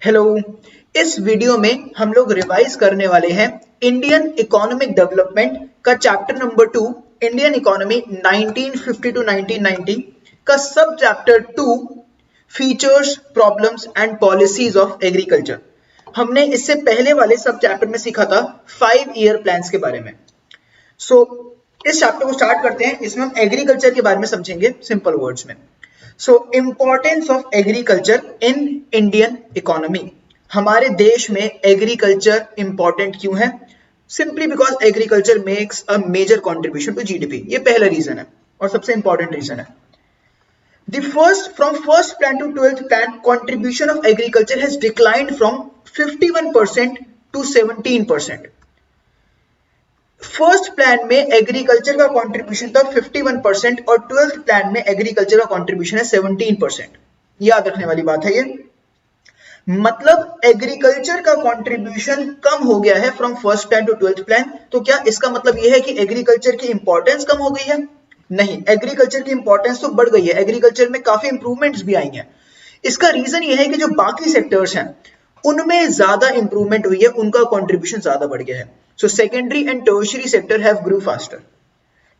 Hello. इस video में हम लोग रिवाइज करने वाले हैं इंडियन इकोनॉमिक डेवलपमेंट का chapter number 2 Indian economy 1950 to 1990 का sub chapter 2 features problems and policies of agriculture. हमने इससे पहले वाले सब चैप्टर में सीखा था 5 ईयर प्लान्स के बारे में। इस चैप्टर को स्टार्ट करते हैं। इसमें हम एग्रीकल्चर के बारे में समझेंगे सिंपल वर्ड्स में। Importance of agriculture in Indian economy. हमारे देश में एग्रीकल्चर इंपॉर्टेंट क्यों है? Simply because agriculture makes a major contribution to GDP. ये पहला रीजन है और सबसे इंपॉर्टेंट रीजन है। From first plan to 12th plan, contribution of agriculture has declined from 51% to 17%. First plan में एग्रीकल्चर का कंट्रीब्यूशन था 51% और 12th प्लान में एग्रीकल्चर का कंट्रीब्यूशन है 17%। याद रखने वाली बात है ये। मतलब एग्रीकल्चर का कंट्रीब्यूशन कम हो गया है from first plan to 12th plan. तो क्या इसका मतलब ये है कि एग्रीकल्चर की इंपॉर्टेंस कम हो गई है? नहीं, एग्रीकल्चर की इंपॉर्टेंस तो बढ़ गई है। एग्रीकल्चर में काफी इंप्रूवमेंट्स भी आई हैं। इसका रीजन ये है कि जो बाकी सेक्टर्स हैं उनमें ज्यादा इंप्रूवमेंट हुई है, उनका कंट्रीब्यूशन ज्यादा बढ़ गया है। So secondary and tertiary sector have grew faster.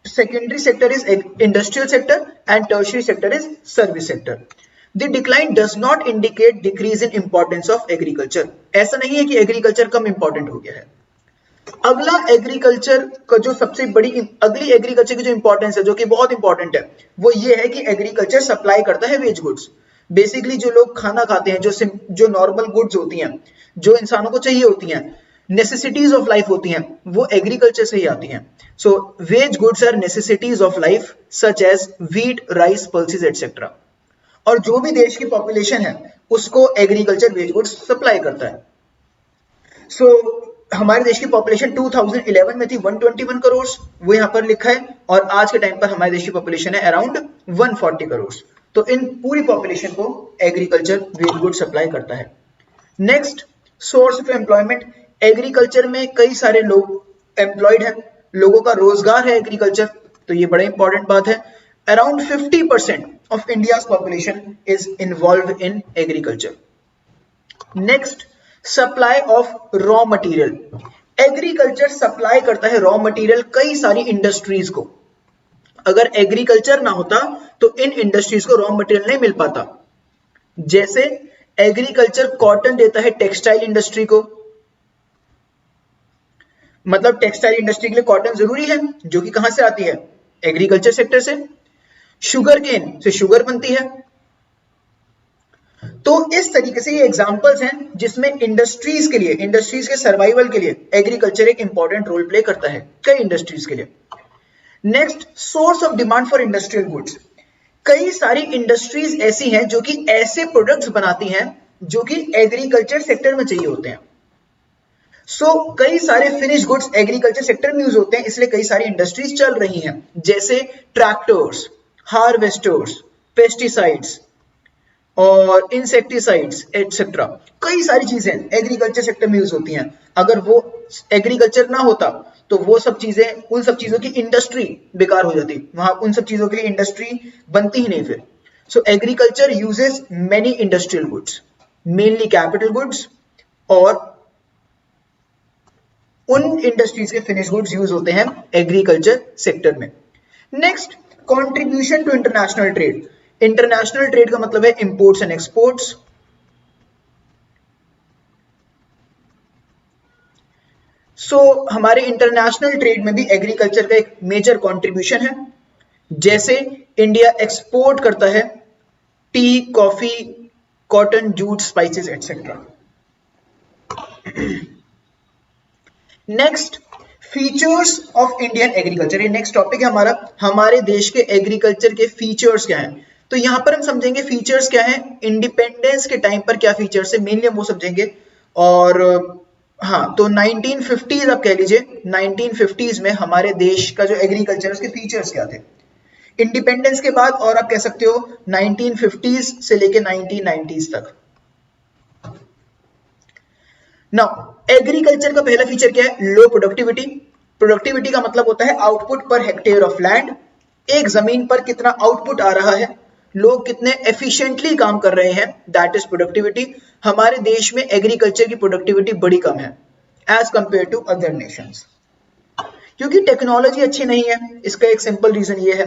Secondary sector is industrial sector and tertiary sector is service sector. The decline does not indicate decrease in importance of agriculture. ऐसा नहीं है कि एग्रीकल्चर कम important हो गया है। अगला agriculture का जो सबसे बड़ी अगली एग्रीकल्चर की जो इंपॉर्टेंस है, जो कि बहुत इंपॉर्टेंट है, वो ये है कि एग्रीकल्चर सप्लाई करता है वेज गुड्स। बेसिकली जो लोग खाना खाते हैं, जो नॉर्मल गुड्स होती हैं, जो इंसानों को चाहिए होती हैं, नेसेसिटीज ऑफ लाइफ होती हैं, वो एग्रीकल्चर से ही आती हैं। So wage goods are necessities of life such as wheat, rice, pulses etcetera. और जो भी देश की पॉपुलेशन है उसको एग्रीकल्चर वेज गुड्स सप्लाई करता है। हमारे देश की पॉपुलेशन 2011 में थी 121 करोड़, वो यहाँ पर लिखा है, और आज के टाइम पर हमारे देश की पॉपुलेशन है अराउंड 140 करोड़। तो इन पूरी पॉपुलेशन को एग्रीकल्चर वेज गुड सप्लाई करता है। Next, source of employment. Agriculture में कई सारे लोग एम्प्लॉयड हैं, लोगों का रोजगार है एग्रीकल्चर, तो ये बड़ा इंपॉर्टेंट बात है। Around 50% of India's population is involve in agriculture. Next, supply of raw material. Agriculture supply करता है रॉ मटेरियल कई सारी इंडस्ट्रीज को। अगर एग्रीकल्चर ना होता तो इन इंडस्ट्रीज को रॉ मटेरियल नहीं मिल पाता। जैसे एग्रीकल्चर कॉटन देता है टेक्सटाइल इंडस्ट्री को, मतलब टेक्सटाइल इंडस्ट्री के लिए कॉटन जरूरी है, जो कि कहां से आती है? एग्रीकल्चर सेक्टर से। शुगर केन से शुगर बनती है। तो इस तरीके से ये एग्जांपल्स हैं जिसमें इंडस्ट्रीज के सर्वाइवल के लिए एग्रीकल्चर एक इंपॉर्टेंट रोल प्ले करता है कई इंडस्ट्रीज के लिए। Next, source of demand for industrial goods. कई सारी इंडस्ट्रीज ऐसी हैं जो कि ऐसे प्रोडक्ट्स बनाती हैं जो कि एग्रीकल्चर सेक्टर में चाहिए होते हैं। कई सारे फिनिश गुड्स एग्रीकल्चर सेक्टर में यूज होते हैं, इसलिए कई सारी इंडस्ट्रीज चल रही हैं, जैसे ट्रैक्टर्स, हार्वेस्टर्स, पेस्टिसाइड्स और इंसेक्टिसाइड्स एटसेट्रा। कई सारी चीजें एग्रीकल्चर सेक्टर में यूज होती हैं। अगर वो एग्रीकल्चर ना होता तो वो सब चीजें, उन सब चीजों की इंडस्ट्री बेकार हो जाती, वहां उन सब चीजों के लिए इंडस्ट्री बनती ही नहीं फिर। Agriculture uses many industrial goods, mainly capital goods, और उन इंडस्ट्रीज के फिनिश गुड्स यूज होते हैं एग्रीकल्चर सेक्टर में। Next, contribution to international trade. International trade का मतलब है इंपोर्ट्स एंड एक्सपोर्ट्स। हमारे इंटरनेशनल ट्रेड में भी एग्रीकल्चर का एक मेजर कंट्रीब्यूशन है। जैसे इंडिया एक्सपोर्ट करता है T, coffee, cotton, jute, spices etcetera. Next, features of Indian agriculture. ये नेक्स्ट टॉपिक है हमारा। हमारे देश के एग्रीकल्चर के फीचर्स क्या हैं? तो यहां पर हम समझेंगे फीचर्स क्या हैं, इंडिपेंडेंस के टाइम पर क्या फीचर्स है, मेनली हम वो समझेंगे। और हाँ, तो 1950s आप कह लीजिए, 1950s में हमारे देश का जो एग्रीकल्चर उसके फीचर्स क्या थे। इंडिपेंडेंस के बाद, और आप कह सकते हो 1950s से लेके 1990s तक। नाउ, एग्रीकल्चर का पहला फीचर क्या है? लो प्रोडक्टिविटी। प्रोडक्टिविटी का मतलब होता है output per hectare of land. एक जमीन पर कितना आउटपुट आ रहा है, लोग कितने एफिशिएंटली काम कर रहे हैं, दैट इज प्रोडक्टिविटी। हमारे देश में एग्रीकल्चर की प्रोडक्टिविटी बड़ी कम है as compare to other nations, क्योंकि टेक्नोलॉजी अच्छी नहीं है। इसका एक सिंपल रीजन ये है।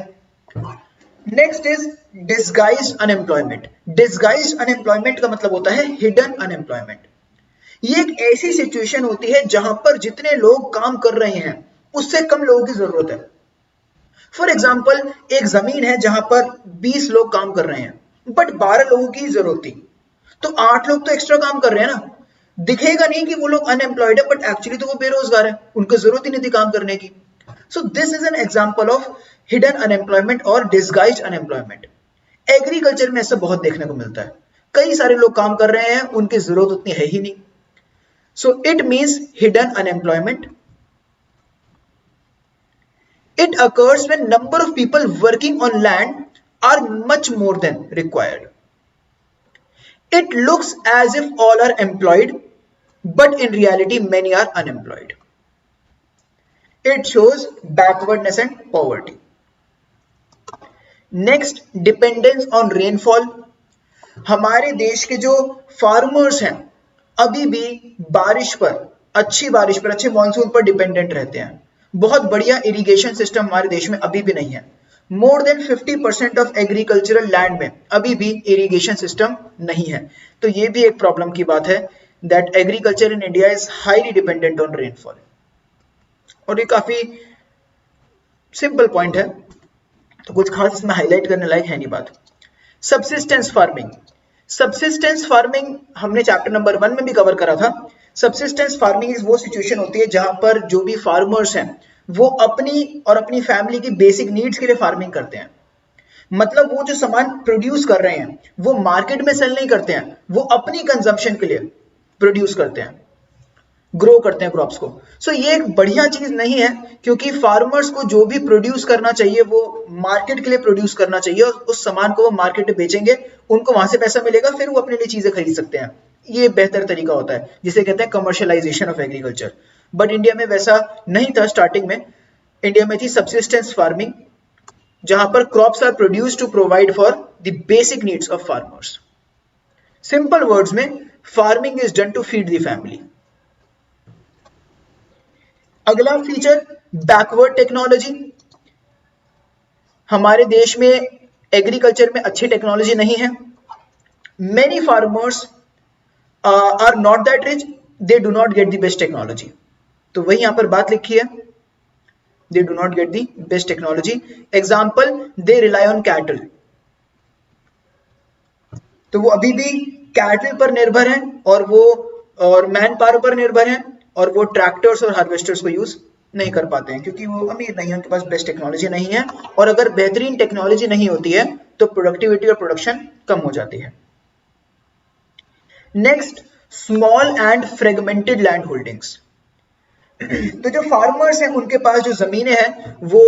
Next is disguised unemployment. Disguised unemployment का मतलब होता है हिडन अनएम्प्लॉयमेंट। ये एक ऐसी सिचुएशन होती है जहां पर जितने लोग काम कर रहे हैं उससे कम लोगों की जरूरत है। फॉर एग्जाम्पल, एक जमीन है जहां पर 20 लोग काम कर रहे हैं बट 12 लोगों की जरूरत थी, तो 8 लोग तो एक्स्ट्रा काम कर रहे हैं ना। दिखेगा नहीं कि वो लोग अनएम्प्लॉयड है बट एक्चुअली तो वो बेरोजगार है, उनको जरूरत ही नहीं थी काम करने की। So this is an example of hidden unemployment और डिस्गाइज्ड अनएम्प्लॉयमेंट। एग्रीकल्चर में ऐसा बहुत देखने को मिलता है, कई सारे लोग काम कर रहे हैं, उनकी जरूरत उतनी है ही नहीं। So it means hidden unemployment. It occurs when number of people working on land are much more than required. It looks as if all are employed, but in reality many are unemployed. It shows backwardness and poverty. Next, dependence on rainfall. हमारे देश के जो farmers हैं अभी भी बारिश पर, अच्छे मॉनसून पर डिपेंडेंट रहते हैं। बहुत बढ़िया इरिगेशन सिस्टम हमारे देश में अभी भी नहीं है। More than 50% of agricultural land में अभी भी इरिगेशन सिस्टम नहीं है। तो ये भी एक प्रॉब्लम की बात है that agriculture in India is highly dependent on rainfall. और ये काफी सिंपल पॉइंट है, तो कुछ खास इसमें हाईलाइट करने लायक है नहीं बात। Subsistence farming. सबसिस्टेंस फार्मिंग हमने चैप्टर नंबर 1 में भी कवर करा था। सबसिस्टेंस फार्मिंग वो सिचुएशन होती है जहां पर जो भी फार्मर्स हैं वो अपनी और अपनी फैमिली की बेसिक नीड्स के लिए फार्मिंग करते हैं। मतलब वो जो सामान प्रोड्यूस कर रहे हैं वो मार्केट में सेल नहीं करते हैं, वो अपनी कंजम्पशन के लिए प्रोड्यूस करते हैं, ग्रो करते हैं क्रॉप्स को। सो ये एक बढ़िया चीज नहीं है, क्योंकि फार्मर्स को जो भी प्रोड्यूस करना चाहिए वो मार्केट के लिए प्रोड्यूस करना चाहिए, और उस सामान को वो मार्केट में बेचेंगे, उनको वहां से पैसा मिलेगा, फिर वो अपने लिए चीजें खरीद सकते हैं। ये बेहतर तरीका होता है जिसे कहते हैं commercialisation of agriculture. But India में वैसा नहीं था। स्टार्टिंग में इंडिया में थी सबसिस्टेंस फार्मिंग, जहां पर crops are produced to provide for the basic needs of farmers. Simple words में, farming is done to feed the family. अगला फीचर, बैकवर्ड टेक्नोलॉजी। हमारे देश में एग्रीकल्चर में अच्छी टेक्नोलॉजी नहीं है। Many farmers are not that rich, they do not get the best technology। तो वही यहां पर बात लिखी है, they do not get the best technology। Example, they rely on cattle। तो वो अभी भी कैटल पर निर्भर हैं और मैन पावर पर निर्भर हैं, और वो ट्रैक्टर्स और हार्वेस्टर्स को यूज नहीं कर पाते हैं क्योंकि वो अमीर नहीं है, उनके पास बेस्ट टेक्नोलॉजी नहीं है। और अगर बेहतरीन टेक्नोलॉजी नहीं होती है तो प्रोडक्टिविटी और प्रोडक्शन कम हो जाती है। Next, small and fragmented land holdings. तो जो फार्मर्स हैं उनके पास जो जमीनें हैं वो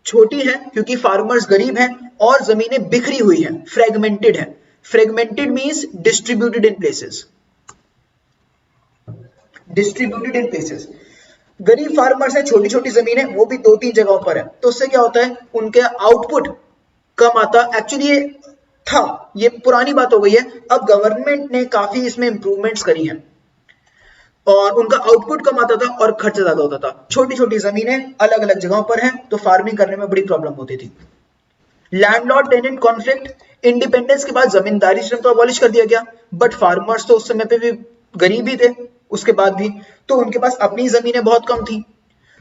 छोटी हैं क्योंकि फार्मर्स गरीब हैं, और जमीनें बिखरी हुई हैं, फ्रेगमेंटेड हैं। Fragmented means distributed in places. Distributed in places, गरीब फार्मर्स हैं, छोटी छोटी जमीनें, वो भी 2-3 जगहों पर है। तो उससे क्या होता है, उनके आउटपुट कम आता। एक्चुअली था, ये पुरानी बात हो गई है, अब गवर्नमेंट ने काफी इसमें इंप्रूवमेंट्स करी हैं और उनका आउटपुट कम आता था और खर्च ज्यादा होता था। छोटी छोटी जमीनें अलग अलग जगहों पर हैं तो फार्मिंग करने में बड़ी प्रॉब्लम होती थी। लैंडलॉर्ड टेनेंट कॉन्फ्लिक्ट, इंडिपेंडेंस के बाद जमींदारी सिस्टम तो अबॉलिश कर दिया गया, बट फार्मर्स तो उस समय पे भी गरीब ही थे उसके बाद भी, तो उनके पास अपनी जमीनें बहुत कम थी।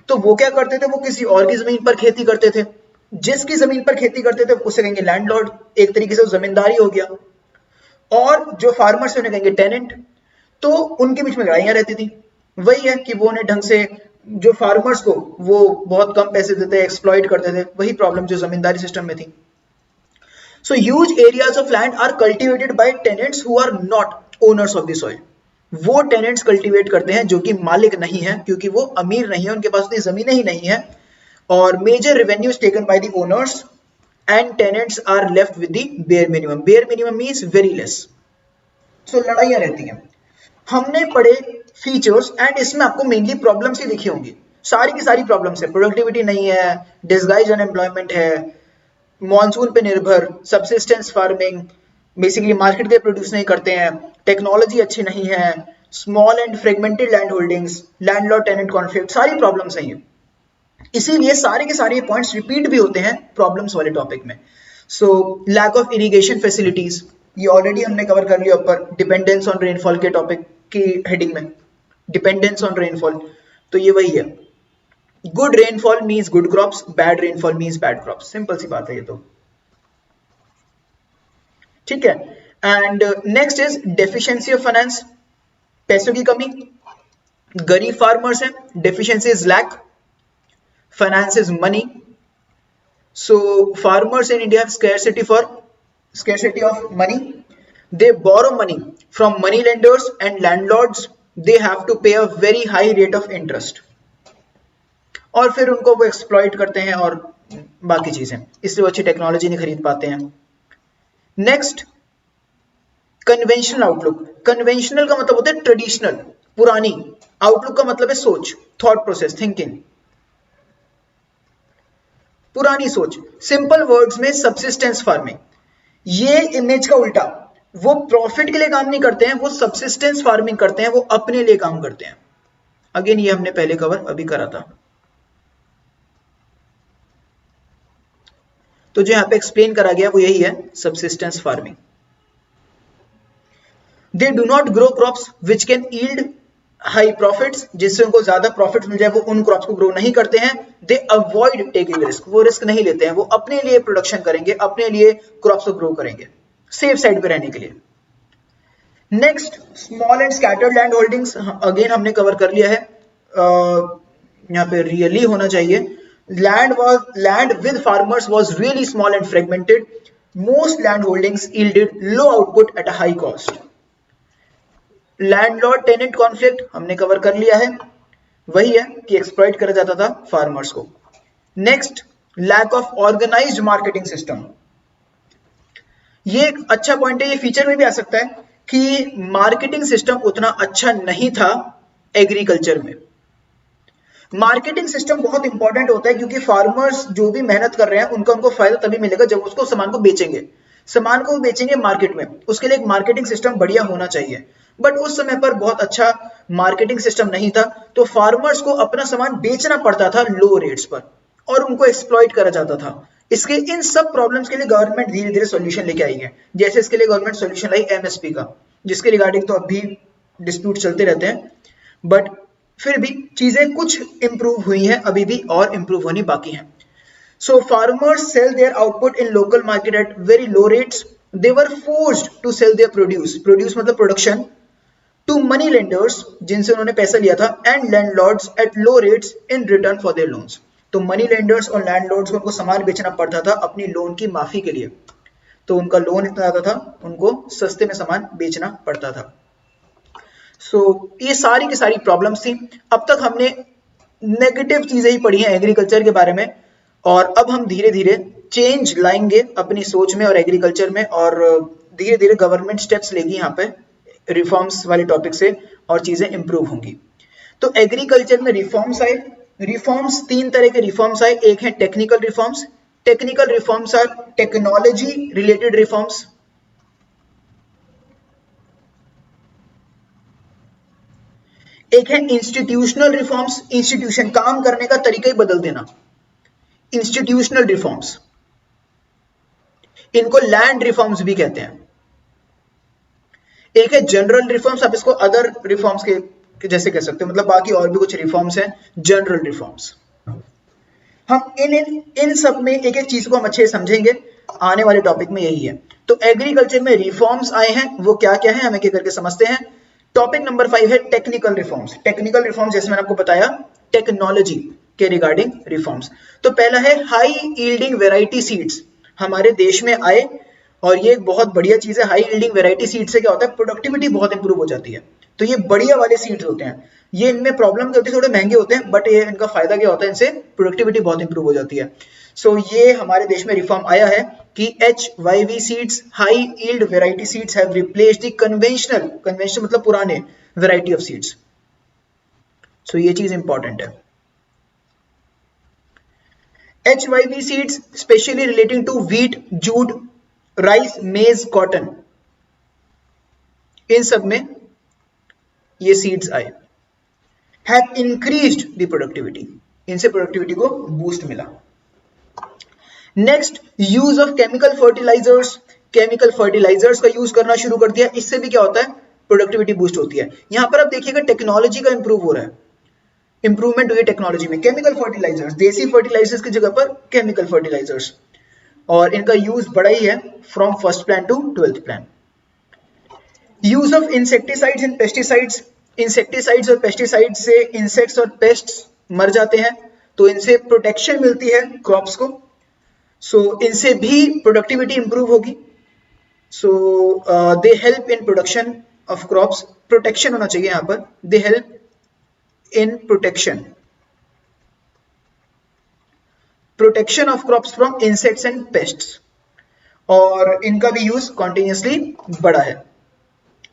तो वो क्या करते थे, वो किसी और की जमीन पर खेती करते थे। जिसकी जमीन पर खेती करते थे उसे कहेंगे लैंडलॉर्ड, एक तरीके से जमींदारी हो गया। और जो फार्मर्स उन्हें कहेंगे टेनेंट। तो उनके बीच में लड़ाइयां रहती थी। वही है कि वो उन्हें ढंग से, जो फार्मर्स को वो बहुत कम पैसे देते, एक्सप्लॉइट करते थे, वही प्रॉब्लम जो जमींदारी सिस्टम में थी। So huge areas of land are cultivated by tenants who are not owners of the soil. वो टेनेंट्स कल्टीवेट करते हैं जो कि मालिक नहीं है, क्योंकि वो अमीर नहीं है, उनके पास उतनी जमीनें ही नहीं है। और major revenue is taken by the owners and tenants are left with the bare minimum. Bare minimum means very less. So लड़ाइयां रहती हैं। हमने पढ़े फीचर्स एंड इसमें आपको मेनली प्रॉब्लम्स ही दिखी होंगी, सारी की सारी प्रॉब्लम्स है। प्रोडक्टिविटी नहीं है, डिसगाइज अनएम्प्लॉयमेंट है, मॉनसून पे निर्भर, सब्सिस्टेंस फार्मिंग, बेसिकली मार्केट के प्रोड्यूस नहीं करते हैं, टेक्नोलॉजी अच्छी नहीं है, small and fragmented land holdings, landlord tenant conflict, सारी प्रॉब्लम्स हैं ये। इसीलिए सारे के सारे पॉइंट्स रिपीट भी होते हैं प्रॉब्लम्स वाले टॉपिक में। So lack of irrigation facilities, ये ऑलरेडी हमने कवर कर लिया ऊपर, डिपेंडेंस ऑन रेनफॉल के टॉपिक की हेडिंग में, डिपेंडेंस ऑन रेनफॉल, तो ये वही है। Good rainfall means good crops, bad rainfall means bad crops, simple सी बात है ये तो, ठीक है। And next is deficiency of finance, पैसों की कमी, गरीब फार्मर्स हैं, deficiency is lack, finance is money, so farmers in India have scarcity of money, they borrow money from money lenders and landlords, they have to pay a very high rate of interest, और फिर उनको वो exploit करते हैं और बाकी चीजें, इसलिए वो अच्छी टेक्नोलॉजी नहीं खरीद पाते हैं। नेक्स्ट, कन्वेंशनल आउटलुक, कन्वेंशनल का मतलब होता है ट्रेडिशनल, पुरानी, आउटलुक का मतलब है सोच, थॉट प्रोसेस, थिंकिंग, पुरानी सोच। सिंपल वर्ड्स में सब्सिस्टेंस फार्मिंग, ये इमेज का उल्टा, वो प्रॉफिट के लिए काम नहीं करते हैं, वो सब्सिस्टेंस फार्मिंग करते हैं, वो अपने लिए काम करते हैं। अगेन ये हमने पहले कवर अभी करा था, तो जो यहां पे एक्सप्लेन करा गया वो यही है, subsistence farming. They do not grow crops which can yield high profits, जिससे उनको ज्यादा प्रॉफिट मिल जाए, वो उन क्रॉप्स को ग्रो नहीं करते हैं। दे अवॉइड टेकिंग रिस्क, वो रिस्क नहीं लेते हैं, वो अपने लिए प्रोडक्शन करेंगे, अपने लिए क्रॉप्स को ग्रो करेंगे, सेफ साइड पे रहने के लिए। Next, small and scattered land holdings, again हमने कवर कर लिया है, यहाँ पे रियली होना चाहिए, land with farmers was really small and fragmented, most land holdings yielded low output at a high cost. Landlord tenant conflict हमने कवर कर लिया है, वही है कि एक्सप्लॉइट करा जाता था फार्मर्स को। Next, lack of organized marketing system, ये एक अच्छा पॉइंट है, ये फीचर में भी आ सकता है कि मार्केटिंग सिस्टम उतना अच्छा नहीं था एग्रीकल्चर में। मार्केटिंग सिस्टम बहुत इंपॉर्टेंट होता है, क्योंकि फार्मर्स जो भी मेहनत कर रहे हैं उनको फायदा तभी मिलेगा जब उसको सामान को बेचेंगे, सामान को बेचेंगे मार्केट में, उसके लिए एक मार्केटिंग सिस्टम बढ़िया होना चाहिए। बट उस समय पर बहुत अच्छा मार्केटिंग सिस्टम नहीं था, तो फार्मर्स को अपना सामान बेचना पड़ता था लो रेट्स पर, और उनको एक्सप्लॉइट करा जाता था। इसके इन सब प्रॉब्लम्स के लिए गवर्नमेंट धीरे धीरे सॉल्यूशन लेके आई है, जैसे इसके लिए गवर्नमेंट सॉल्यूशन लाई एमएसपी का, जिसके रिगार्डिंग तो अभी डिस्प्यूट चलते रहते हैं, बट फिर भी चीजें कुछ इंप्रूव हुई हैं, अभी भी और इंप्रूव होनी बाकी है। So farmers sell their output in local market at very low rates, they were forced to sell their produce मतलब प्रोडक्शन, टू मनी लेंडर्स, जिनसे उन्होंने पैसा लिया था, and landlords at low rates in return for their loans. तो money lenders और landlords को उनको सामान बेचना पड़ता था अपनी लोन की माफी के लिए, तो उनका लोन इतना ज्यादा था, उनको सस्ते में सामान बेचना पड़ता था। सो ये सारी की सारी प्रॉब्लम्स थी। अब तक हमने नेगेटिव चीजें ही पढ़ी हैं एग्रीकल्चर के बारे में, और अब हम धीरे धीरे चेंज लाएंगे अपनी सोच में और एग्रीकल्चर में, और धीरे धीरे गवर्नमेंट स्टेप्स लेगी यहाँ पे रिफॉर्म्स वाले टॉपिक से, और चीजें इंप्रूव होंगी। तो एग्रीकल्चर में रिफॉर्म्स आए, रिफॉर्म्स तीन तरह के रिफॉर्म्स आए, एक है technical reforms, technical reforms are technology related reforms, एक है इंस्टीट्यूशनल रिफॉर्म्स, इंस्टीट्यूशन काम करने का तरीका ही बदल देना, इंस्टीट्यूशनल रिफॉर्म्स, इनको लैंड रिफॉर्म्स भी कहते हैं। एक है जनरल रिफॉर्म्स, आप इसको अदर रिफॉर्म्स के जैसे कह सकते हो, मतलब बाकी और भी कुछ रिफॉर्म्स हैं, जनरल रिफॉर्म्स। हम इन सब में एक एक चीज को हम अच्छे से समझेंगे, आने वाले टॉपिक में यही है। तो एग्रीकल्चर में रिफॉर्म्स आए हैं, वो क्या क्या है हम एक एक करके समझते हैं। टॉपिक नंबर 5 है टेक्निकल रिफॉर्म्स। टेक्निकल रिफॉर्म्स जैसे मैंने आपको बताया टेक्नोलॉजी के रिगार्डिंग रिफॉर्म्स। तो पहला है हाई यील्डिंग वैरायटी सीड्स, हमारे देश में आए, और ये एक बहुत बढ़िया चीज है। हाई यील्डिंग वैरायटी सीड से क्या होता है, प्रोडक्टिविटी बहुत इंप्रूव हो जाती है। तो ये बढ़िया वाले सीड्स होते हैं, ये इनमें प्रॉब्लम क्या होती है, थोड़े महंगे होते हैं, बट ये इनका फायदा क्या होता है, इनसे प्रोडक्टिविटी बहुत इंप्रूव हो जाती है। सो ये हमारे देश में रिफॉर्म आया है कि HYV seeds, high yield variety seeds have replaced the conventional मतलब पुराने वैरायटी ऑफ सीड्स। सो ये चीज इंपॉर्टेंट है। HYV seeds specially relating to wheat, jute, rice, maize, cotton, इन सब में ये सीड्स आए। हैव इंक्रीज्ड द प्रोडक्टिविटी, इनसे प्रोडक्टिविटी को बूस्ट मिला। Next, use of chemical fertilizers, chemical fertilizers का यूज करना शुरू कर दिया, इससे भी क्या होता है, प्रोडक्टिविटी बूस्ट होती है। यहां पर आप देखिएगा टेक्नोलॉजी का इंप्रूव हो रहा है, इंप्रूवमेंट हुई है टेक्नोलॉजी में। केमिकल फर्टिलाइजर्स, देसी फर्टिलाइजर्स की जगह पर केमिकल फर्टिलाइजर्स, और इनका यूज बढ़ा ही है from first plan to 12th plan. Use of insecticides and pesticides, insecticides और पेस्टिसाइड्स से इंसेक्ट्स और पेस्ट्स मर जाते हैं, तो इनसे प्रोटेक्शन मिलती है क्रॉप्स को, सो इनसे भी प्रोडक्टिविटी इंप्रूव होगी। So they help in production of crops, protection होना चाहिए यहां पर, they help in protection of crops from insects and pests, और इनका भी यूज कॉन्टिन्यूसली बढ़ा है।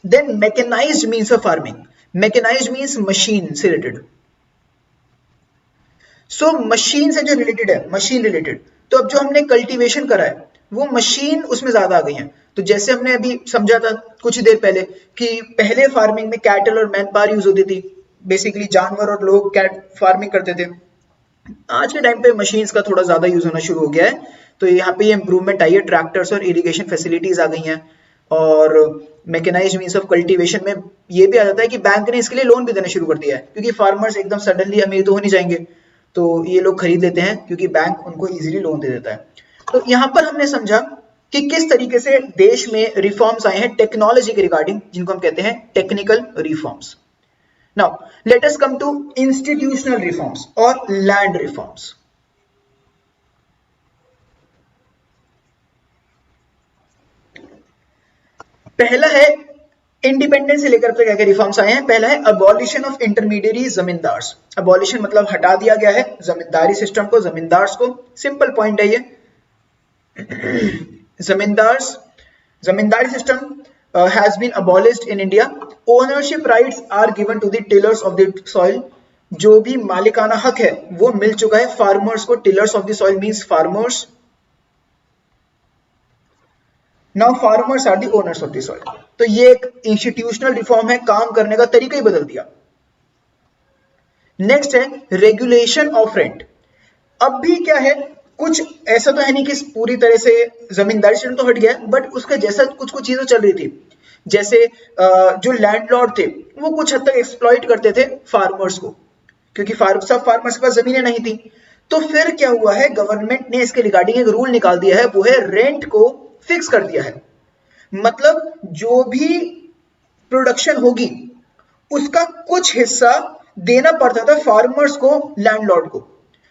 Then mechanised means of farming, mechanised means machine से रिलेटेड, सो मशीन से जो रिलेटेड है, मशीन रिलेटेड, तो अब जो हमने कल्टीवेशन करा है वो मशीन उसमें ज्यादा आ गई है। तो जैसे हमने अभी समझा था कुछ देर पहले कि पहले फार्मिंग में कैटल और मैन पावर यूज होती थी, बेसिकली जानवर और लोग कैट फार्मिंग करते थे। आज के टाइम पे मशीन्स का थोड़ा ज्यादा यूज होना शुरू हो गया है, तो यहाँ पे ये इंप्रूवमेंट आई है, ट्रैक्टर्स और इरिगेशन फैसिलिटीज आ गई हैं, और मैकेनाइज्ड मींस ऑफ कल्टीवेशन में ये भी आ जाता है कि बैंक ने इसके लिए लोन भी देना शुरू कर दिया है, क्योंकि फार्मर्स एकदम सडनली अमीर तो हो नहीं जाएंगे, तो ये लोग खरीद लेते हैं क्योंकि बैंक उनको इजीली लोन दे देता है। तो यहाँ पर हमने समझा कि किस तरीके से देश में रिफॉर्म्स आए हैं टेक्नोलॉजी के रिगार्डिंग, जिनको हम कहते हैं technical reforms. Now let us come to institutional reforms और लैंड रिफॉर्म्स। पहला है इंडिपेंडेंस से लेकर क्या क्या रिफॉर्म्स आए हैं। पहला है abolition of intermediary zamindars, abolition मतलब हटा दिया गया है जमींदारी सिस्टम को, जमींदार्स को, सिंपल पॉइंट है ये। जमींदारी system has been abolished in India. Ownership rights are given to the tillers of the soil. जो भी मालिकाना हक है वो मिल चुका है फार्मर्स को। Tillers of the soil means farmers, now farmers are the owners of the soil. तो ये एक इंस्टीट्यूशनल रिफॉर्म है, काम करने का तरीका ही बदल दिया। नेक्स्ट है रेगुलेशन ऑफ रेंट। अब भी क्या है, कुछ ऐसा तो है नहीं कि पूरी तरह से जमींदारी सिस्टम तो हट गया, बट उसका जैसा कुछ कुछ चीजें चल रही थी। जैसे जो लैंडलॉर्ड थे वो कुछ हद तक एक्सप्लॉइट करते थे फार्मर्स को, क्योंकि सब फार्मर्स के पास जमीनें नहीं थी। तो फिर क्या हुआ है, गवर्नमेंट ने इसके रिगार्डिंग एक रूल निकाल दिया है, वो है रेंट को फिक्स कर दिया है। मतलब जो भी प्रोडक्शन होगी उसका कुछ हिस्सा देना पड़ता था फार्मर्स को, लैंडलॉर्ड को।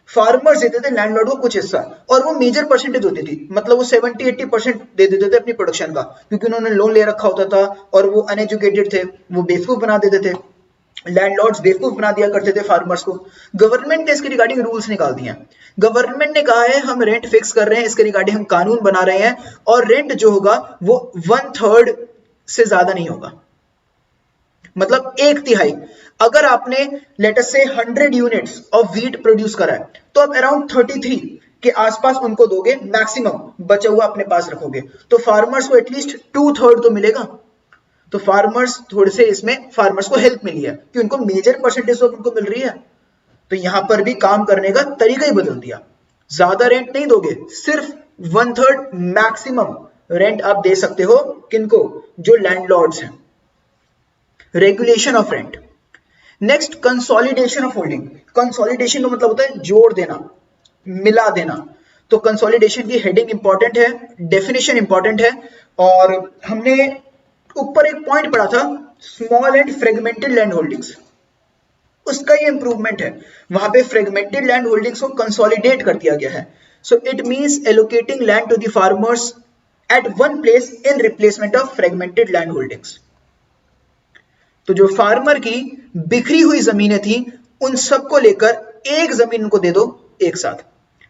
फार्मर्स देते थे लैंडलॉर्ड को कुछ हिस्सा, और वो मेजर परसेंटेज होती थी, मतलब वो 70-80% दे देते थे अपनी प्रोडक्शन का, क्योंकि उन्होंने लोन ले रखा होता था और वो अनएजुकेटेड थे, वो बेवकूफ बना देते थे, लैंडलॉर्ड्स बेवकूफ बना दिया करते थे फार्मर्स को। गवर्नमेंट ने इसके रिगार्डिंग रूल्स निकाल दिए हैं। गवर्नमेंट ने कहा है हम रेंट फिक्स कर रहे हैं, इसके रिगार्डिंग हम कानून बना रहे हैं, और रेंट जो होगा वो 1/3 से ज्यादा नहीं होगा, मतलब 1/3। अगर आपने लेट अस से 100 यूनिट्स ऑफ व्हीट प्रोड्यूस करा है, तो आप अराउंड 33 के आसपास उनको दोगे, मैक्सिमम बचा हुआ अपने पास रखोगे, तो फार्मर्स को एटलीस्ट 2/3 तो मिलेगा। तो फार्मर्स थोड़े से इसमें फार्मर्स को हेल्प मिली है कि उनको मेजर परसेंटेज ऑफ उनको मिल रही है। तो यहां पर भी काम करने का तरीका ही बदल दिया, ज्यादा रेंट नहीं दोगे, सिर्फ 1/3 मैक्सिमम रेंट आप दे सकते हो। किनको? जो लैंडलॉर्ड्स हैं। Regulation of rent. Next consolidation of holding. Consolidation का मतलब होता है जोड़ देना, मिला देना। तो कंसोलिडेशन की हेडिंग इंपॉर्टेंट है, डेफिनेशन इंपॉर्टेंट है, और हमने ऊपर एक पॉइंट पढ़ा था small and fragmented land holdings, उसका ये इंप्रूवमेंट है। वहां पे फ्रेगमेंटेड लैंड होल्डिंग्स को कंसोलिडेट कर दिया गया है। So it means allocating land to the farmers at one place in replacement of fragmented land holdings. तो जो फार्मर की बिखरी हुई जमीनें थी उन सबको लेकर एक जमीन उनको दे दो एक साथ।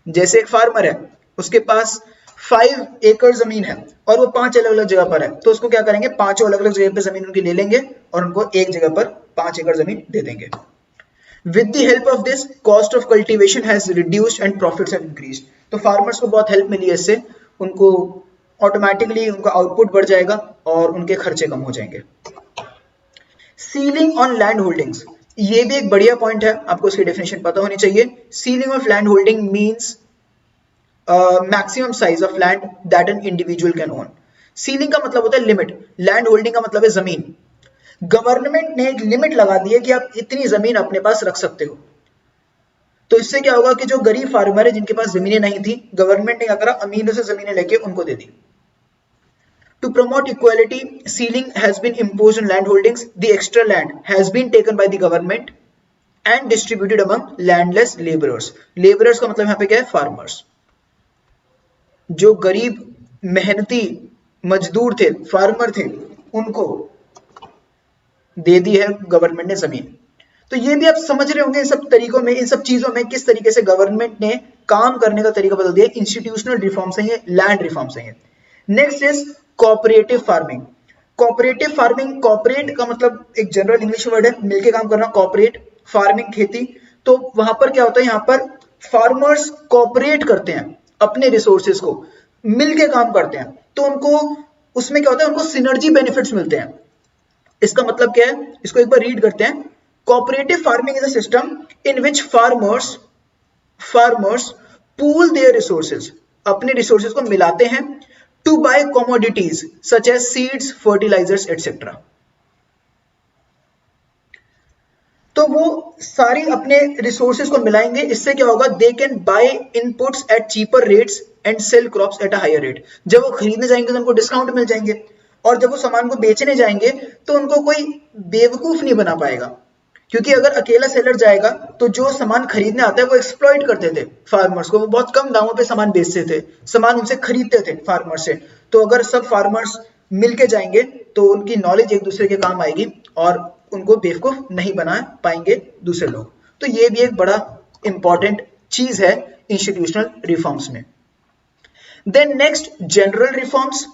जैसे एक फार्मर है, उसके पास 5 एकड़ जमीन है और वो 5 अलग अलग जगह पर है, तो उसको क्या करेंगे, 5 अलग अलग जगह पर जमीन उनकी ले लेंगे और उनको एक जगह पर 5 एकड़ जमीन दे देंगे। With the help of this cost of cultivation has reduced and profits have increased. तो फार्मर्स को बहुत हेल्प मिली है इससे, उनको ऑटोमेटिकली उनका आउटपुट बढ़ जाएगा और उनके खर्चे कम हो जाएंगे। सीलिंग ऑन लैंड होल्डिंग्स, ये भी एक बढ़िया पॉइंट है, आपको इसकी डेफिनेशन पता होनी चाहिए। Ceiling of land holding means maximum size of land that an individual can own. Ceiling का मतलब होता है लिमिट, लैंड होल्डिंग का मतलब है जमीन। गवर्नमेंट ने एक लिमिट लगा दी है कि आप इतनी जमीन अपने पास रख सकते हो। तो इससे क्या होगा कि जो गरीब फार्मर है जिनके पास जमीनें नहीं थी, गवर्नमेंट ने क्या करा, अमीरों से जमीनें लेके उनको दे दी। To promote equality, ceiling has been imposed on land holdings. The extra land has been taken by the government and distributed among landless laborers. Laborers का मतलब यहाँ पे क्या है, farmers. जो गरीब मेहनती मजदूर थे, फार्मर थे, उनको दे दी है गवर्नमेंट ने जमीन। तो ये भी आप समझ रहे होंगे इन सब तरीकों में, इन सब चीजों में किस तरीके से गवर्नमेंट ने काम करने का तरीका बदल दिया। इंस्टीट्यूशनल रिफॉर्म्स हैं ये, लैंड रिफॉर्म्स हैं ये। Next is cooperative farming. Cooperative farming, cooperate का मतलब एक जनरल इंग्लिश वर्ड है, मिलके काम करना, कोऑपरेट, फार्मिंग खेती। तो वहां पर क्या होता है, यहाँ पर फार्मर्स कोऑपरेट करते हैं, अपने रिसोर्सेज को मिलके काम करते हैं, तो उनको उसमें क्या होता है, उनको सिनर्जी बेनिफिट्स मिलते हैं। इसका मतलब क्या है, इसको एक बार रीड करते हैं। Cooperative farming is a system in which farmers pool their resources, अपने रिसोर्सेज को मिलाते हैं, to buy commodities such as seeds, fertilizers etcetera. तो वो सारी अपने रिसोर्सेज को मिलाएंगे, इससे क्या होगा, they can buy inputs at cheaper rates and sell crops at a higher rate. जब वो खरीदने जाएंगे तो उनको डिस्काउंट मिल जाएंगे, और जब वो सामान को बेचने जाएंगे तो उनको कोई बेवकूफ नहीं बना पाएगा, क्योंकि अगर अकेला सेलर जाएगा तो जो सामान खरीदने आता है वो एक्सप्लॉइट करते थे फार्मर्स को, वो बहुत कम दामों पे सामान बेचते थे, सामान उनसे खरीदते थे फार्मर से। तो अगर सब फार्मर्स मिलके जाएंगे तो उनकी नॉलेज एक दूसरे के काम आएगी और उनको बेवकूफ नहीं बना पाएंगे दूसरे लोग। तो ये भी एक बड़ा इंपॉर्टेंट चीज है इंस्टीट्यूशनल रिफॉर्म्स में। देन नेक्स्ट जनरल रिफॉर्म्स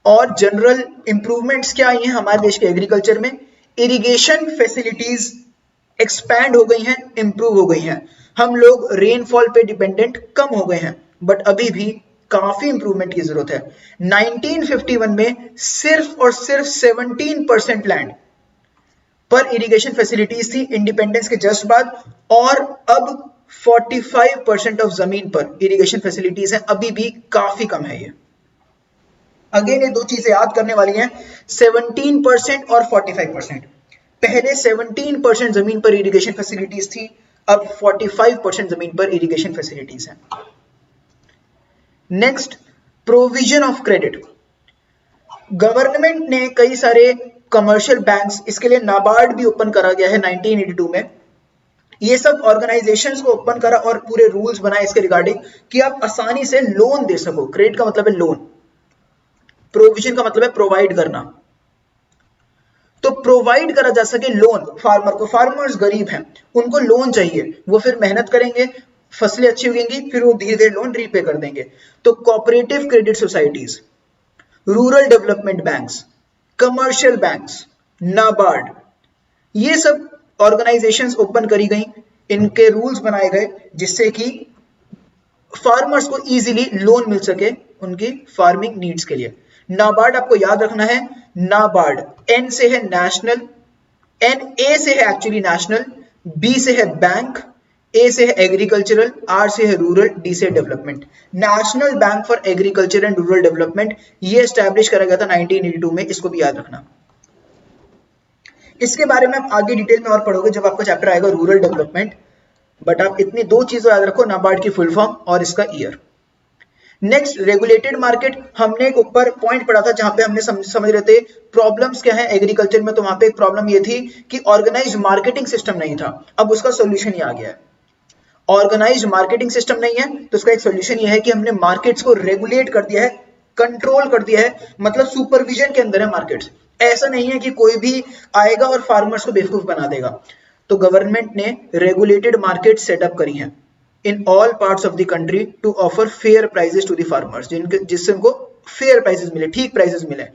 और जनरल इंप्रूवमेंट्स क्या आई हैं हमारे देश के एग्रीकल्चर में। इरिगेशन फैसिलिटीज एक्सपैंड हो गई हैं, इंप्रूव हो गई हैं। हम लोग रेनफॉल पे डिपेंडेंट कम हो गए हैं, बट अभी भी काफी इंप्रूवमेंट की जरूरत है। 1951 में सिर्फ और सिर्फ 17% लैंड पर इरिगेशन फैसिलिटीज थी इंडिपेंडेंस के जस्ट बाद, और अब 45% ऑफ जमीन पर इरिगेशन फैसिलिटीज हैं, अभी भी काफी कम है ये। अगेन ये दो चीजें याद करने वाली हैं, 17% और 45%। पहले 17% जमीन पर इरिगेशन फैसिलिटीज थी, अब 45% जमीन पर इरिगेशन फैसिलिटीज हैं। Next, provision of credit. Government ने कई सारे कमर्शियल बैंक्स, इसके लिए नाबार्ड भी ओपन करा गया है 1982 में। ये सब ऑर्गेनाइजेशंस को ओपन करा और पूरे रूल्स बनाए इसके रिगार्डिंग कि आप आसानी से लोन दे सको। क्रेडिट का मतलब है लोन, प्रोविजन का मतलब है प्रोवाइड करना। तो प्रोवाइड करा जा सके लोन फार्मर को। फार्मर्स गरीब हैं, उनको लोन चाहिए, वो फिर मेहनत करेंगे, फसलें अच्छी उगेंगी, फिर वो धीरे धीरे लोन रीपे कर देंगे। तो cooperative credit societies, rural development banks, commercial banks, NABARD, ये सब ऑर्गेनाइजेशंस ओपन करी गई, इनके रूल्स बनाए गए जिससे कि फार्मर्स को इजीली लोन मिल सके उनकी फार्मिंग नीड्स के लिए। नाबार्ड आपको याद रखना है, नाबार्ड एन से है नेशनल, एन ए से है एक्चुअली नेशनल, बी से है बैंक, ए से है एग्रीकल्चरल, आर से है रूरल, डी से development. National bank for agriculture and rural development, ये एस्टैब्लिश करा गया था 1982 में, इसको भी याद रखना। इसके बारे में आप आगे डिटेल में और पढ़ोगे जब आपका चैप्टर आएगा रूरल डेवलपमेंट, बट आप इतनी दो चीजें याद रखो, नाबार्ड की फुल फॉर्म और इसका ईयर। Next, regulated market. हमने एक ऊपर पॉइंट पढ़ा था जहां पे हमने समझ रहे थे प्रॉब्लम्स क्या है एग्रीकल्चर में। तो वहां पे एक प्रॉब्लम ये थी कि ऑर्गेनाइज्ड मार्केटिंग सिस्टम नहीं था, अब उसका सोल्यूशन ही आ गया है। ऑर्गेनाइज्ड मार्केटिंग सिस्टम नहीं है तो उसका एक सोल्यूशन ये है कि हमने मार्केट्स को रेगुलेट कर दिया है, कंट्रोल कर दिया है, मतलब सुपरविजन के अंदर है मार्केट्स। ऐसा नहीं है कि कोई भी आएगा और फार्मर्स को बेवकूफ बना देगा। तो गवर्नमेंट ने रेगुलेटेड मार्केट सेटअप करी हैं in all parts of the country to offer fair prices to the farmers, जिससे उनको fair prices मिले, ठीक prices मिले,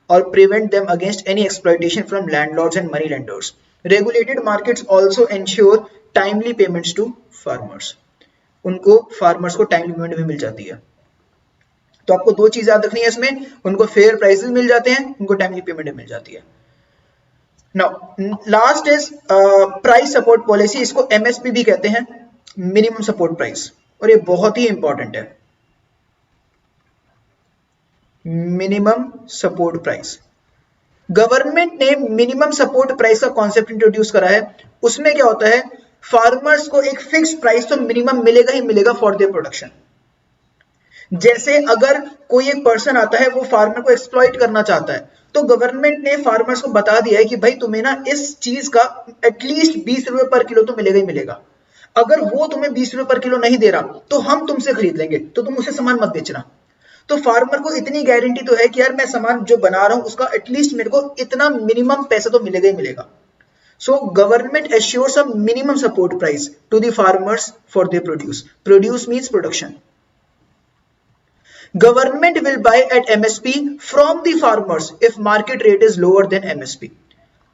और prevent them against any exploitation from landlords and money lenders. Regulated markets also ensure timely payments to farmers, उनको farmers को timely payment भी मिल जाती है। तो आपको दो चीज याद रखनी है इसमें, उनको फेयर प्राइसेस मिल जाते हैं, उनको टाइमली पेमेंट मिल जाती है। Now last is price support policy, इसको एमएसपी भी कहते हैं, मिनिमम सपोर्ट प्राइस, और ये बहुत ही इंपॉर्टेंट है। मिनिमम सपोर्ट प्राइस, गवर्नमेंट ने मिनिमम सपोर्ट प्राइस का कॉन्सेप्ट इंट्रोड्यूस करा है। उसमें क्या होता है, फार्मर्स को एक फिक्स प्राइस तो मिनिमम मिलेगा ही मिलेगा फॉर देयर प्रोडक्शन। जैसे अगर कोई एक पर्सन आता है, वो फार्मर को एक्सप्लॉइट करना चाहता है, तो गवर्नमेंट ने फार्मर्स को बता दिया है कि भाई तुम्हें ना इस चीज का एटलीस्ट 20 रुपए पर किलो तो मिलेगा ही मिलेगा। अगर वो तुम्हें 20 रुपए पर किलो नहीं दे रहा तो हम तुमसे खरीद लेंगे, तो तुम उसे सामान मत बेचना। तो फार्मर को इतनी गारंटी तो है कि यार मैं सामान जो बना रहा हूं उसका एटलीस्ट मेरे को इतना मिनिमम पैसा तो मिलेगा ही मिलेगा। So government assures a minimum support price to the farmers for their produce. Produce means production. Government will buy at MSP from the farmers if market rate is lower than MSP.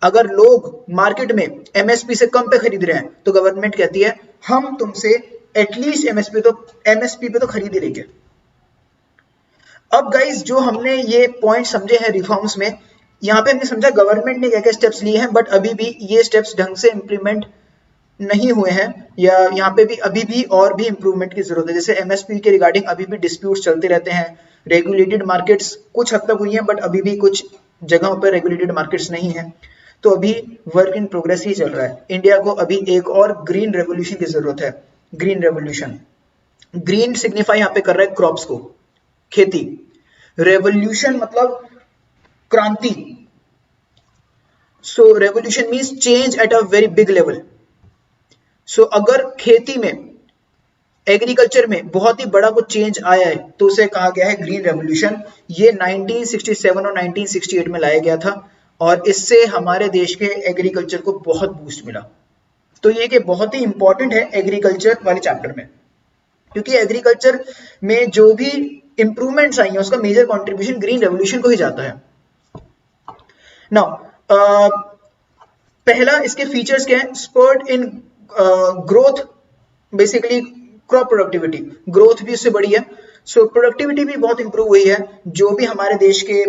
अगर लोग market में MSP से कम पे खरीद रहे हैं तो government कहती है हम तुमसे एटलीस्ट MSP पे तो खरीद ही लेंगे। अब गाइस जो हमने ये पॉइंट समझे हैं रिफॉर्म्स में, यहाँ पे हमने समझा गवर्नमेंट ने क्या क्या स्टेप्स लिए हैं, बट अभी भी ये स्टेप्स ढंग से इंप्लीमेंट नहीं हुए हैं, या यहाँ पे भी अभी भी और भी इंप्रूवमेंट की जरूरत है। जैसे एमएसपी के रिगार्डिंग अभी भी डिस्प्यूट्स चलते रहते हैं। रेगुलेटेड मार्केट्स कुछ हद तक हुई हैं, बट अभी भी कुछ जगहों पर रेगुलेटेड मार्केट्स नहीं है, तो अभी वर्क इन प्रोग्रेस ही चल रहा है। इंडिया को अभी एक और ग्रीन रेवोल्यूशन की जरूरत है। ग्रीन रेवोल्यूशन, ग्रीन सिग्निफाई यहाँ पे कर रहा है क्रॉप्स को, खेती। रेवोल्यूशन मतलब क्रांति। So revolution means change at a very big level. So अगर खेती में, एग्रीकल्चर में बहुत ही बड़ा कुछ चेंज आया है तो उसे कहा गया है ग्रीन रेवोल्यूशन। ये 1967 और 1968 में लाया गया था, और इससे हमारे देश के एग्रीकल्चर को बहुत बूस्ट मिला। तो ये कि बहुत ही इंपॉर्टेंट है एग्रीकल्चर वाले चैप्टर में, क्योंकि एग्रीकल्चर में जो भी इंप्रूवमेंट्स आई हैं उसका मेजर कंट्रीब्यूशन ग्रीन रेवोल्यूशन को ही जाता है। नाउ पहला इसके फीचर्स क्या है, spurt in growth, basically crop productivity, growth भी उससे बढ़ी है। सो प्रोडक्टिविटी भी बहुत इंप्रूव हुई है। जो भी हमारे देश के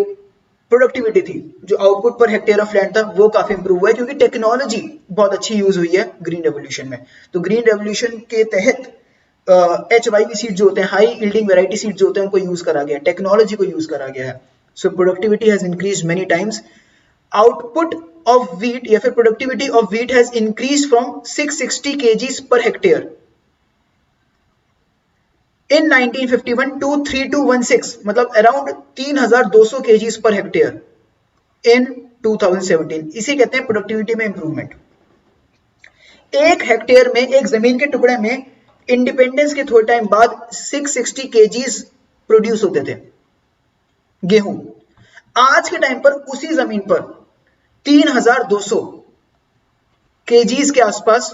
प्रोडक्टिविटी थी, जो output per hectare of land था, वो काफी इंप्रूव हुआ है, क्योंकि टेक्नोलॉजी बहुत अच्छी यूज हुई है ग्रीन रेवोल्यूशन में। तो ग्रीन रेवोल्यूशन के तहत HYV सीड जो होते हैं, हाई यील्डिंग वैरायटी सीड जो होते हैं, उनको यूज करा गया है, टेक्नोलॉजी को यूज करा गया है। So productivity has increase many times. Output of wheat या फिर productivity of wheat has increased from 660 kgs per hectare in 1951 to 3216, मतलब around 3200 kgs per hectare in 2017। इसे कहते हैं प्रोडक्टिविटी में इंप्रूवमेंट। एक हेक्टेयर में, एक जमीन के टुकड़े में इंडिपेंडेंस के थोड़े टाइम बाद 660 kgs प्रोड्यूस होते थे गेहूं। आज के टाइम पर उसी जमीन पर 3200 केजीज के आसपास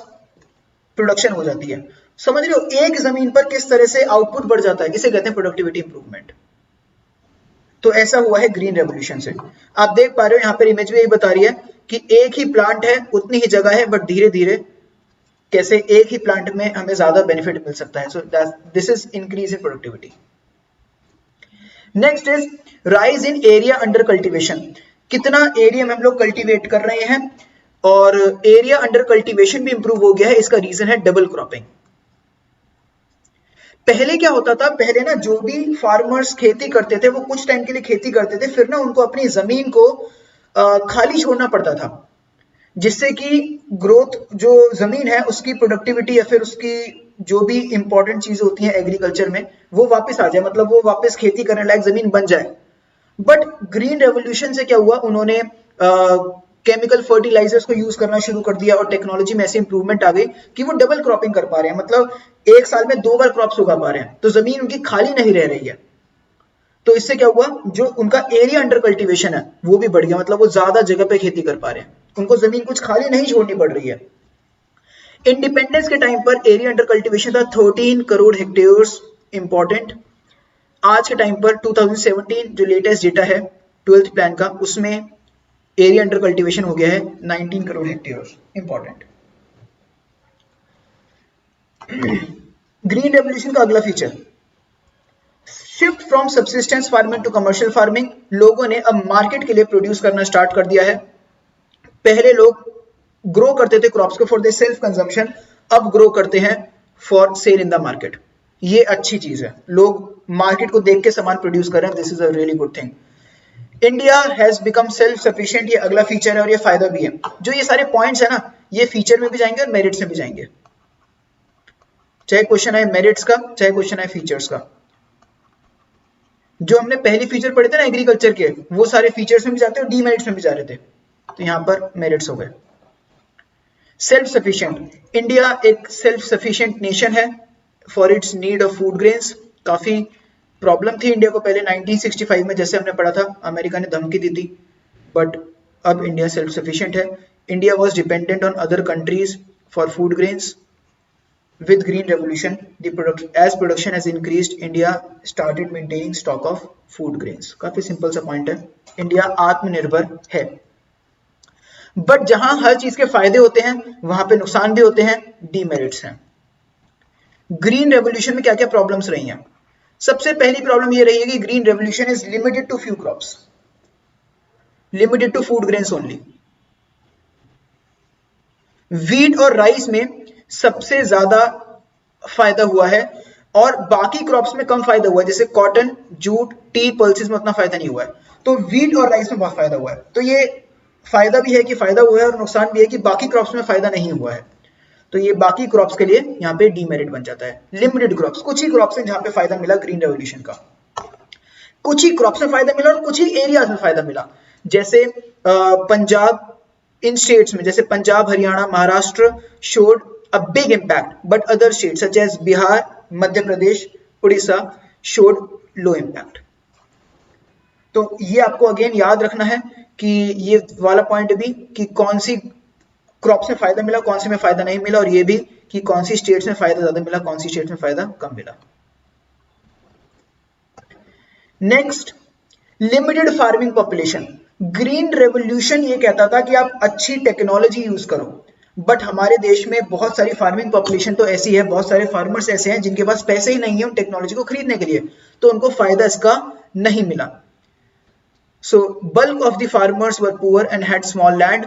प्रोडक्शन हो जाती है। समझ रहे हो एक जमीन पर किस तरह से आउटपुट बढ़ जाता है, इसे कहते हैं प्रोडक्टिविटी इंप्रूवमेंट। तो ऐसा हुआ है ग्रीन रेवोल्यूशन से। आप देख पा रहे हो यहाँ पर इमेज में यही बता रही है कि एक ही प्लांट है, उतनी ही जगह है, बट धीरे धीरे कैसे एक ही प्लांट में हमें ज्यादा बेनिफिट मिल सकता है। So this is increase in productivity. Next is rise in area under cultivation. कितना एरिया में हम लोग कल्टीवेट कर रहे हैं, और एरिया अंडर कल्टीवेशन भी इंप्रूव हो गया है। इसका रीजन है डबल क्रॉपिंग। पहले क्या होता था, पहले ना जो भी फार्मर्स खेती करते थे वो कुछ टाइम के लिए खेती करते थे, फिर ना उनको अपनी जमीन को खाली छोड़ना पड़ता था, जिससे कि ग्रोथ, जो जमीन है उसकी प्रोडक्टिविटी या फिर उसकी जो भी इंपॉर्टेंट चीजें होती हैं एग्रीकल्चर में, वो वापस आ जाए, मतलब वो वापस खेती करने लायक जमीन बन जाए। बट ग्रीन रेवोल्यूशन से क्या हुआ, उन्होंने केमिकल फर्टिलाइजर्स को यूज करना शुरू कर दिया, और टेक्नोलॉजी में ऐसी इंप्रूवमेंट आ गई कि वो डबल क्रॉपिंग कर पा रहे हैं, मतलब एक साल में 2 बार क्रॉप्स उगा पा रहे हैं, तो जमीन उनकी खाली नहीं रह रही है। तो इससे क्या हुआ, जो उनका एरिया अंडर कल्टीवेशन है वो भी बढ़ गया, मतलब वो ज्यादा जगह पे खेती कर पा रहे हैं, उनको जमीन कुछ खाली नहीं छोड़नी पड़ रही है। इंडिपेंडेंस के टाइम पर एरिया अंडर कल्टीवेशन था 13 करोड़ हेक्टेयर्स, इंपॉर्टेंट। आज के टाइम पर 2017 जो लेटेस्ट डेटा है 12th प्लान का, उसमें एरिया अंडर कल्टीवेशन हो गया है 19 crore hectares, important. Green revolution का अगला feature, shift from subsistence farming to commercial farming. लोगों ने अब मार्केट के लिए प्रोड्यूस करना स्टार्ट कर दिया है। पहले लोग ग्रो करते थे क्रॉप्स को फॉर द सेल्फ कंजम्पशन, अब ग्रो करते हैं for sale in the market. ये अच्छी चीज है, लोग मार्केट को देख के सामान प्रोड्यूस कर रहे हैं, this is a really good thing. India has become self sufficient, ये अगला फीचर है और ये फायदा भी है। जो ये सारे पॉइंट्स है ना, ये फीचर में भी जाएंगे और मेरिट्स में भी जाएंगे, चाहे क्वेश्चन है मेरिट्स का, चाहे क्वेश्चन है फीचर्स का। जो हमने पहली फीचर पढ़े थे ना एग्रीकल्चर के, वो सारे फीचर्स में भी जाते हैं और डीमेरिट्स में भी जा रहे थे, तो यहां पर मेरिट्स हो गए। सेल्फ सफिशिएंट, इंडिया एक सेल्फ सफिशिएंट नेशन है for its need of food grains. काफी प्रॉब्लम थी इंडिया को पहले 1965 में, जैसे हमने पढ़ा था, अमेरिका ने धमकी दी थी, बट अब इंडिया सेल्फ सफिशिएंट है। India was dependent on other countries for food grains. With green revolution, as production has increased, India started maintaining stock of food grains. काफी सिंपल सा पॉइंट है, इंडिया आत्मनिर्भर है। बट जहां हर चीज के फायदे होते हैं वहां पे नुकसान भी होते हैं, डीमेरिट्स हैं। ग्रीन रेवोल्यूशन में क्या क्या प्रॉब्लम्स रही हैं? सबसे पहली प्रॉब्लम ये रही है कि green revolution is limited to few crops, limited to food grains only. Wheat और राइस में सबसे ज्यादा फायदा हुआ है और बाकी क्रॉप्स में कम फायदा हुआ है, जैसे कॉटन, जूट, टी, पल्सेस में उतना फायदा नहीं हुआ है। तो वीट और राइस में बहुत फायदा हुआ है। तो ये फायदा भी है कि फायदा हुआ है और नुकसान भी है कि बाकी क्रॉप्स में फायदा नहीं हुआ है। तो ये बाकी क्रॉप्स के लिए यहाँ पे डीमेरिट बन जाता है। लिमिटेड क्रॉप्स, कुछ ही क्रॉप्स हैं जहां पे फायदा मिला ग्रीन रेवोल्यूशन का, कुछ ही क्रॉप्स में फायदा मिला और कुछ ही एरियाज में फायदा मिला। जैसे पंजाब, इन स्टेट्स में जैसे Punjab, Haryana, Maharashtra showed a big impact, but other states such as Bihar, Madhya Pradesh, Odisha showed low impact. तो ये आपको अगेन याद रखना है कि ये वाला पॉइंट भी कि कौन सी क्रॉप्स में फायदा मिला, कौन सी में फायदा नहीं मिला, और ये भी कि कौन सी स्टेट्स में फायदा ज्यादा मिला, कौन सी स्टेट्स में फायदा कम मिला। Next, limited farming population. Green revolution ये कहता था कि आप अच्छी टेक्नोलॉजी यूज करो, बट हमारे देश में बहुत सारी फार्मिंग पॉपुलेशन तो ऐसी है, बहुत सारे फार्मर्स ऐसे हैं जिनके पास पैसे ही नहीं है उन टेक्नोलॉजी को खरीदने के लिए, तो उनको फायदा इसका नहीं मिला। सो bulk of the farmers were poor and had small land.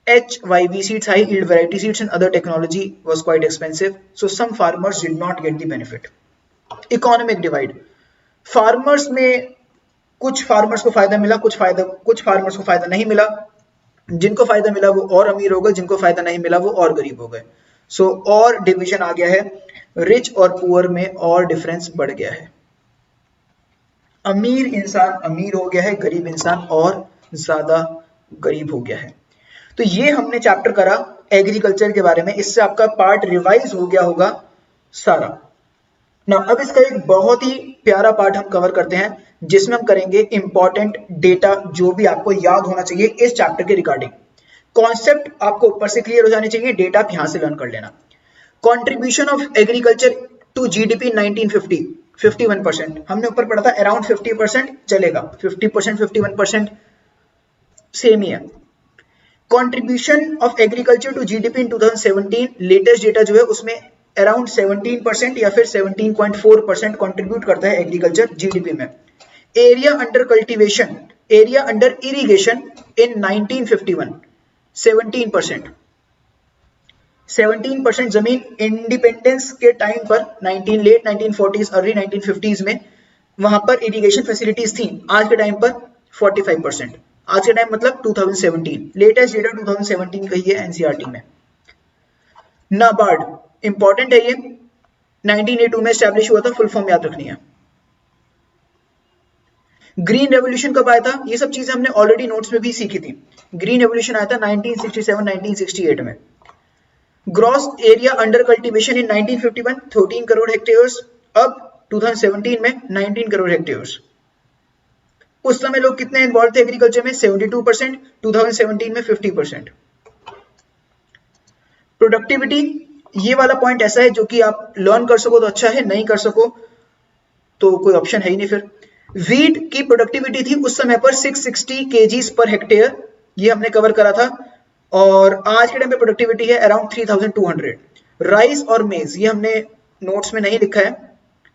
HYV seeds, high yield variety seeds and other technology was quite expensive, so some farmers did not get the benefit. Economic divide, farmers में कुछ farmers को फायदा मिला, कुछ farmers को फायदा नहीं मिला। जिनको फायदा मिला वो और अमीर हो गए, जिनको फायदा नहीं मिला वो और गरीब हो गए। सो और डिवीजन आ गया है, रिच और पुअर में और डिफरेंस बढ़ गया है। अमीर इंसान अमीर हो गया है, गरीब इंसान और ज्यादा गरीब हो गया है। तो ये हमने चैप्टर करा एग्रीकल्चर के बारे में, इससे आपका पार्ट रिवाइज हो गया होगा सारा ना। अब इसका एक बहुत ही प्यारा पार्ट हम कवर करते हैं जिसमें हम करेंगे इंपॉर्टेंट डेटा, जो भी आपको याद होना चाहिए इस चैप्टर के रिगार्डिंग। कॉन्सेप्ट आपको ऊपर से क्लियर हो जाने चाहिए, डेटा आप यहां से लर्न कर लेना। Contribution of agriculture to GDP 1950 51%, हमने ऊपर पढ़ा था अराउंड 50% चलेगा, 50% 51% सेम ही है। Contribution of agriculture to GDP in 2017, latest data जो है उसमें अराउंड 17% या फिर 17.4% कंट्रीब्यूट करता है एग्रीकल्चर जीडीपी में। Area under cultivation, area under irrigation इन 1951 17%। 17% जमीन इंडिपेंडेंस के टाइम पर लेट 1940s अर्ली 1950s में वहां पर इरिगेशन फैसिलिटीज थी। आज के टाइम पर 45%, आज के टाइम मतलब 2017, लेटेस्ट डेटा 2017 का ही है एनसीईआरटी में। नाबार्ड इंपॉर्टेंट है, ये 1982 में एस्टैब्लिश हुआ था, फुल फॉर्म याद रखनी है। ग्रीन रेवोल्यूशन कब आया था? ये सब चीजें हमने ऑलरेडी नोट्स में भी सीखी थी। ग्रीन रेवोल्यूशन आया था 1967-1968 में। Gross area under cultivation in 1951 13 crore hectares, अब 2017 में 19 करोड़ हेक्टेयर्स। उस समय लोग कितने इन्वॉल्व थे एग्रीकल्चर में? 72%, 2017 में 50%। प्रोडक्टिविटी, ये वाला पॉइंट ऐसा है जो कि आप लर्न कर सको तो अच्छा है, नहीं कर सको तो कोई ऑप्शन है ही नहीं फिर। वीट की प्रोडक्टिविटी थी उस समय पर 660 kgs पर हेक्टेयर, ये हमने कवर करा था, और आज के टाइम पे प्रोडक्टिविटी है अराउंड 3200। राइस और मेज, ये हमने नोट्स में नहीं लिखा है,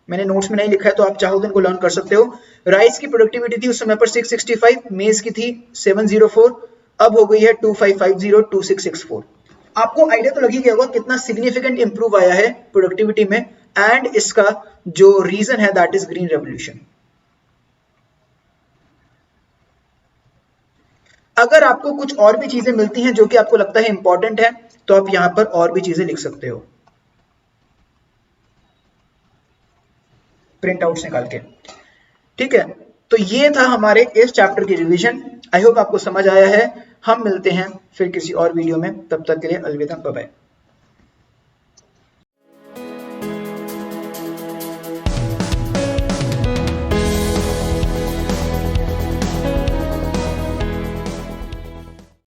मैंने नोट्स में नहीं लिखा है, तो आप चाहो तो इनको लर्न कर सकते हो। राइस की प्रोडक्टिविटी थी उस समय पर 665, मेज की थी 704, अब हो गई है 2550, 2664। आपको आइडिया तो लगी गया होगा कितना सिग्निफिकेंट इंप्रूव आया है प्रोडक्टिविटी में, एंड इसका जो रीजन है दैट इज ग्रीन रेवोल्यूशन। अगर आपको कुछ और भी चीजें मिलती हैं जो कि आपको लगता है इंपॉर्टेंट है, तो आप यहां पर और भी चीजें लिख सकते हो प्रिंट आउट्स निकाल के। ठीक है, तो ये था हमारे इस चैप्टर की रिवीजन। आई होप आपको समझ आया है। हम मिलते हैं फिर किसी और वीडियो में, तब तक के लिए अलविदा, बाय बाय।